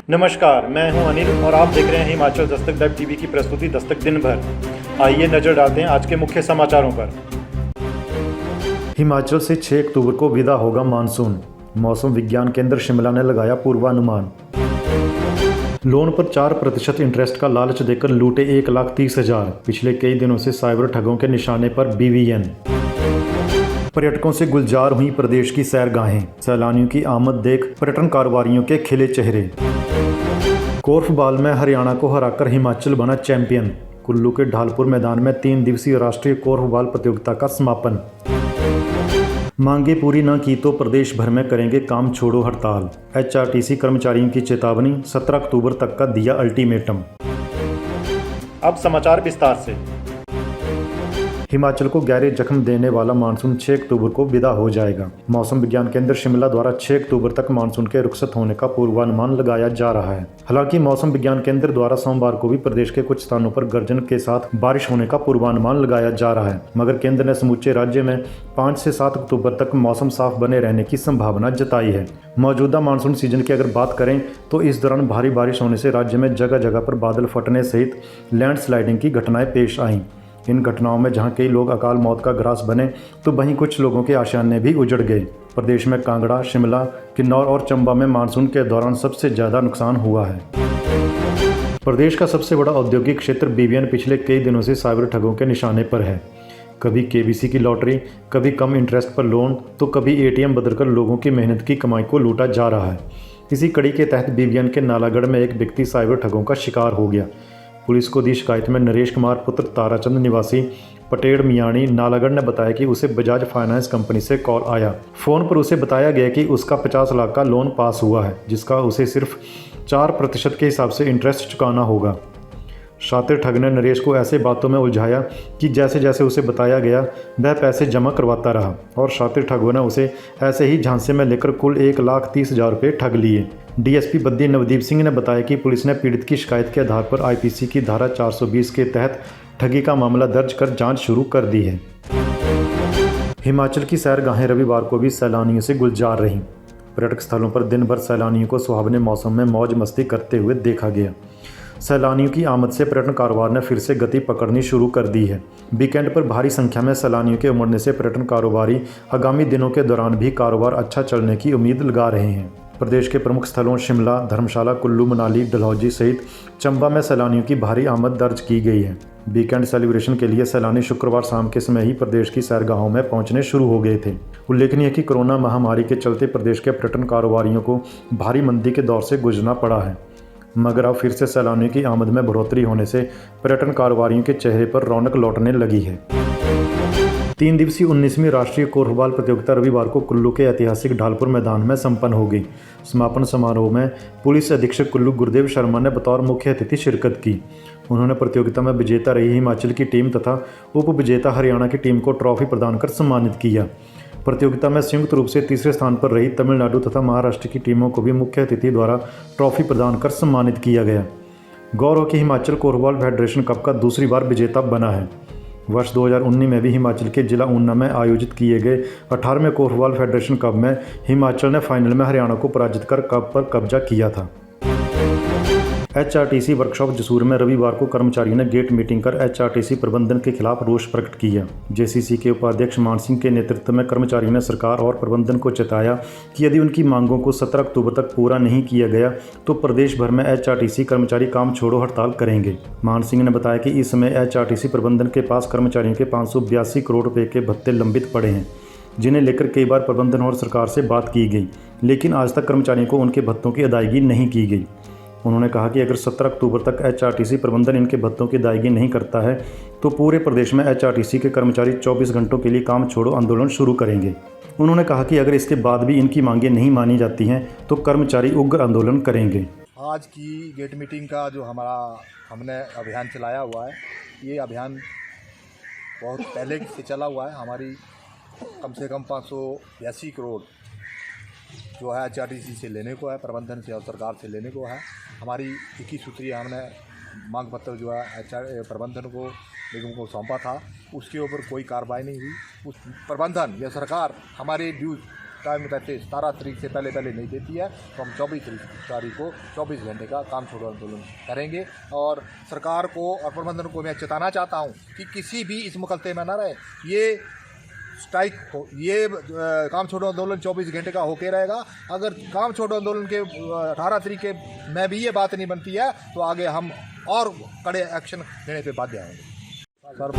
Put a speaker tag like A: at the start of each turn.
A: नमस्कार, मैं हूं अनिल और आप देख रहे हैं हिमाचल दस्तक वेब टीवी की प्रस्तुति दस्तक दिन भर। आइए नजर डालते हैं आज के मुख्य समाचारों पर। हिमाचल से 6 अक्टूबर को विदा होगा मानसून। मौसम विज्ञान केंद्र शिमला ने लगाया पूर्वानुमान। लोन पर 4% इंटरेस्ट का लालच देकर लूटे 1,30,000। पिछले कई दिनों से साइबर ठगों के निशाने पर BVN। पर्यटकों से गुलजार हुई प्रदेश की सैरगाहें। सैलानियों की आमद देख पर्यटन कारोबारियों के खिले चेहरे। कोर्फबॉल में हरियाणा को हराकर हिमाचल बना चैंपियन। कुल्लू के ढालपुर मैदान में 3 दिवसीय राष्ट्रीय कोर्फबॉल प्रतियोगिता का समापन। मांगे पूरी न की तो प्रदेश भर में करेंगे काम छोड़ो हड़ताल। HRTC कर्मचारियों की चेतावनी, 17 अक्टूबर तक का दिया अल्टीमेटम। अब समाचार विस्तार से। हिमाचल को गहरे जख्म देने वाला मानसून 6 अक्टूबर को विदा हो जाएगा। मौसम विज्ञान केंद्र शिमला द्वारा 6 अक्टूबर तक मानसून के रुखसत होने का पूर्वानुमान लगाया जा रहा है। हालांकि मौसम विज्ञान केंद्र द्वारा सोमवार को भी प्रदेश के कुछ स्थानों पर गर्जन के साथ बारिश होने का पूर्वानुमान लगाया जा रहा है, मगर केंद्र ने समूचे राज्य में 5 से 7 अक्टूबर तक मौसम साफ बने रहने की संभावना जताई है। मौजूदा मानसून सीजन की अगर बात करें तो इस दौरान भारी बारिश होने से राज्य में जगह जगह पर बादल फटने सहित लैंडस्लाइडिंग की घटनाएं पेश आईं। इन घटनाओं में जहां कई लोग अकाल मौत का ग्रास बने तो वहीं कुछ लोगों के आशान्य भी उजड़ गए। प्रदेश में कांगड़ा, शिमला, किन्नौर और चंबा में मानसून के दौरान सबसे ज़्यादा नुकसान हुआ है। प्रदेश का सबसे बड़ा औद्योगिक क्षेत्र BVN पिछले कई दिनों से साइबर ठगों के निशाने पर है। कभी KBC की लॉटरी, कभी कम इंटरेस्ट पर लोन, तो कभी ATM बदलकर लोगों की मेहनत की कमाई को लूटा जा रहा है। इसी कड़ी के तहत BVN के नालागढ़ में एक व्यक्ति साइबर ठगों का शिकार हो गया। पुलिस को दी शिकायत में नरेश कुमार पुत्र ताराचंद निवासी पटेड़ मियाणी नालागढ़ ने बताया कि उसे बजाज फाइनेंस कंपनी से कॉल आया। फ़ोन पर उसे बताया गया कि उसका 50 लाख का लोन पास हुआ है, जिसका उसे सिर्फ 4% के हिसाब से इंटरेस्ट चुकाना होगा। शातिर ठग ने नरेश को ऐसे बातों में उलझाया कि जैसे जैसे उसे बताया गया वह पैसे जमा करवाता रहा और शातिर ठगों ने उसे ऐसे ही झांसे में लेकर कुल 1,30,000 रुपये ठग लिए। DSP बद्दी नवदीप सिंह ने बताया कि पुलिस ने पीड़ित की शिकायत के आधार पर IPC की धारा 420 के तहत ठगी का मामला दर्ज कर जांच शुरू कर दी है। हिमाचल की सैरगाहें रविवार को भी सैलानियों से गुलजार रहीं। पर्यटक स्थलों पर दिन भर सैलानियों को सुहावने मौसम में मौज मस्ती करते हुए देखा गया। सैलानियों की आमद से पर्यटन कारोबार ने फिर से गति पकड़नी शुरू कर दी है। वीकेंड पर भारी संख्या में सैलानियों के उमड़ने से पर्यटन कारोबारी आगामी दिनों के दौरान भी कारोबार अच्छा चलने की उम्मीद लगा रहे हैं। प्रदेश के प्रमुख स्थलों शिमला, धर्मशाला, कुल्लू, मनाली, डलहौजी सहित चंबा में सैलानियों की भारी आमद दर्ज की गई है। वीकेंड सेलिब्रेशन के लिए सैलानी शुक्रवार शाम के समय ही प्रदेश की सैरगाहों में पहुंचने शुरू हो गए थे। उल्लेखनीय है कि कोरोना महामारी के चलते प्रदेश के पर्यटन कारोबारियों को भारी मंदी के दौर से गुजरना पड़ा है, मगर अब फिर से सैलानियों की आमद में बढ़ोतरी होने से पर्यटन कारोबारियों के चेहरे पर रौनक लौटने लगी है। 3 दिवसीय 19वीं राष्ट्रीय कोर्फबॉल प्रतियोगिता रविवार को कुल्लू के ऐतिहासिक ढालपुर मैदान में संपन्न हो गई। समापन समारोह में पुलिस अधीक्षक कुल्लू गुरदेव शर्मा ने बतौर मुख्य अतिथि शिरकत की। उन्होंने प्रतियोगिता में विजेता रही हिमाचल की टीम तथा उप विजेता हरियाणा की टीम को ट्रॉफी प्रदान कर सम्मानित किया। प्रतियोगिता में संयुक्त रूप से तीसरे स्थान पर रही तमिलनाडु तथा महाराष्ट्र की टीमों को भी मुख्य अतिथि द्वारा ट्रॉफी प्रदान कर सम्मानित किया गया। गौरव की हिमाचल कोर्फबॉल फेडरेशन कप का दूसरी बार विजेता बना है। वर्ष 2019 में भी हिमाचल के जिला ऊना में आयोजित किए गए 18वें कोर्फबॉल फेडरेशन कप में हिमाचल ने फाइनल में हरियाणा को पराजित कर कप पर कब्जा किया था। HRTC वर्कशॉप जसूर में रविवार को कर्मचारियों ने गेट मीटिंग कर HRTC प्रबंधन के खिलाफ रोष प्रकट किया। JCC के उपाध्यक्ष मान सिंह के नेतृत्व में कर्मचारियों ने सरकार और प्रबंधन को चेताया कि यदि उनकी मांगों को 17 अक्टूबर तक पूरा नहीं किया गया तो प्रदेश भर में HRTC कर्मचारी काम छोड़ो हड़ताल करेंगे। मान सिंह ने बताया कि इस समय HRTC प्रबंधन के पास कर्मचारियों के 582 करोड़ रुपये के भत्ते लंबित पड़े हैं, जिन्हें लेकर कई बार प्रबंधन और सरकार से बात की गई, लेकिन आज तक कर्मचारियों को उनके भत्तों की अदायगी नहीं की गई। उन्होंने कहा कि अगर 17 अक्टूबर तक HRTC प्रबंधन इनके भत्तों की अदायगी नहीं करता है तो पूरे प्रदेश में HRTC के कर्मचारी 24 घंटों के लिए काम छोड़ो आंदोलन शुरू करेंगे। उन्होंने कहा कि अगर इसके बाद भी इनकी मांगें नहीं मानी जाती हैं तो कर्मचारी उग्र आंदोलन करेंगे।
B: आज की गेट मीटिंग का जो हमने अभियान चलाया हुआ है, ये अभियान बहुत पहले से चला हुआ है। हमारी कम से कम 582 करोड़ जो है HRTC से लेने को है, प्रबंधन से और सरकार से लेने को है। हमारी 21 सूत्रीय हमने मांग पत्र जो है प्रबंधन को निगम को सौंपा था, उसके ऊपर कोई कार्रवाई नहीं हुई। उस प्रबंधन या सरकार हमारे ड्यूज टाइम रहते 17 तारीख से पहले नहीं देती है तो हम 24 तारीख को 24 घंटे का काम छोड़ो आंदोलन करेंगे। और सरकार को और प्रबंधन को मैं चेताना चाहता हूँ कि किसी भी इस मुकलते में न रहे। ये स्ट्राइक हो, ये काम छोड़ो आंदोलन 24 घंटे का होके रहेगा। अगर काम छोड़ो आंदोलन के 18 तारीख में भी ये बात नहीं बनती है तो आगे हम और कड़े एक्शन लेने पे बाध्य होंगे। सर